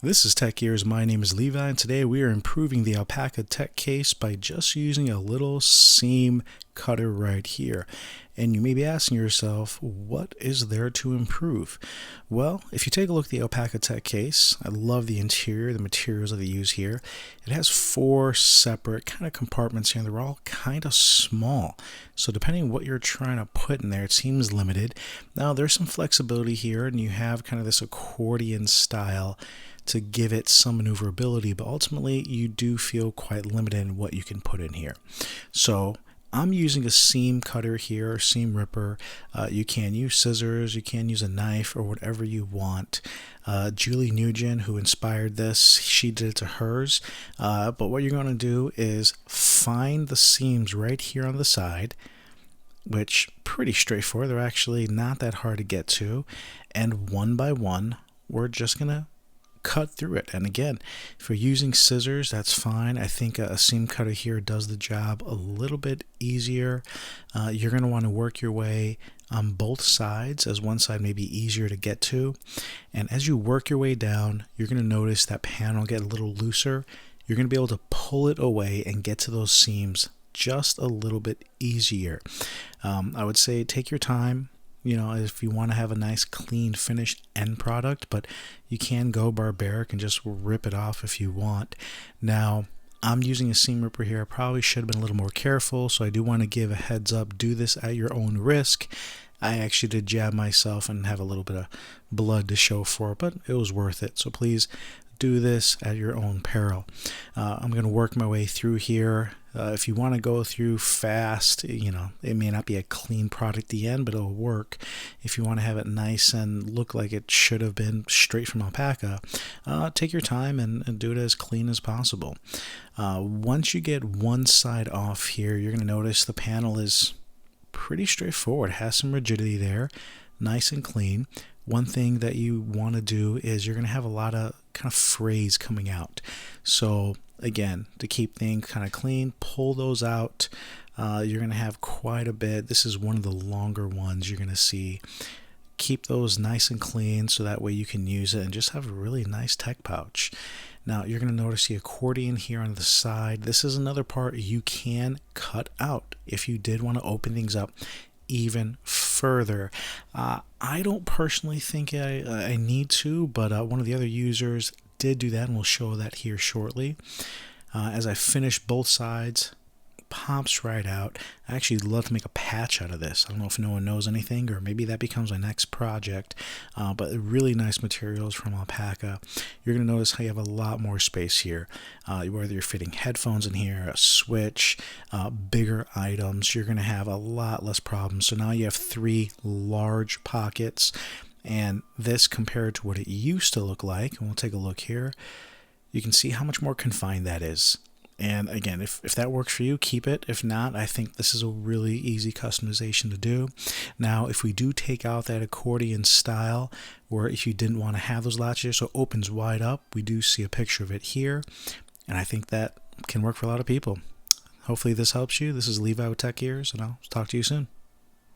This is Tech Gears. My name is Levi, and today we are improving the Alpaka Tech Case by just using a little seam cutter right here. And you may be asking yourself, what is there to improve? Well, if you take a look at the Alpaka Tech Case, I love the interior, the materials that they use here. It has 4 separate kind of compartments here, and they're all kind of small. So depending on what you're trying to put in there, it seems limited. Now, there's some flexibility here, and you have kind of this accordion style to give it some maneuverability, but ultimately you do feel quite limited in what you can put in here. So I'm using a seam cutter here, or seam ripper. You can use scissors, you can use a knife, or whatever you want. Julie Nugent, who inspired this, she did it to hers. But what you're going to do is find the seams right here on the side, which pretty straightforward. They're actually not that hard to get to. And one by one, we're just going to cut through it. And again, if you're using scissors, that's fine. I think a seam cutter here does the job a little bit easier. You're going to want to work your way on both sides, as one side may be easier to get to. And as you work your way down, you're going to notice that panel get a little looser. You're going to be able to pull it away and get to those seams just a little bit easier. I would say take your time. You know, if you want to have a nice clean finished end product, but you can go barbaric and just rip it off if you want. Now, I'm using a seam ripper here. I probably should have been a little more careful, so I do want to give a heads up. Do this at your own risk. I actually did jab myself and have a little bit of blood to show for it, but it was worth it. So please do this at your own peril. I'm going to work my way through here. If you want to go through fast, you know, it may not be a clean product at the end, but it'll work. If you want to have it nice and look like it should have been straight from alpaca, take your time and do it as clean as possible. Once you get one side off here, you're going to notice the panel is pretty straightforward. It has some rigidity there, nice and clean. One thing that you want to do is you're going to have a lot of kind of frays coming out. So again, to keep things kind of clean, pull those out. You're going to have quite a bit. This is one of the longer ones you're going to see. Keep those nice and clean so that way you can use it and just have a really nice tech pouch. Now you're going to notice the accordion here on the side. This is another part you can cut out if you did want to open things up even further. I don't personally think I need to, but one of the other users did do that, and we'll show that here shortly. As I finish both sides, pops right out. I actually love to make a patch out of this. I don't know if no one knows anything, or maybe that becomes my next project, but really nice materials from Alpaka. You're going to notice how you have a lot more space here. Whether you're fitting headphones in here, a switch, bigger items, you're going to have a lot less problems. So now you have 3 large pockets, and this compared to what it used to look like, and we'll take a look here, you can see how much more confined that is. And again, if that works for you, keep it. If not, I think this is a really easy customization to do. Now, if we do take out that accordion style, or if you didn't want to have those latches, so it opens wide up, we do see a picture of it here. And I think that can work for a lot of people. Hopefully this helps you. This is Levi with Tech Gears, and I'll talk to you soon.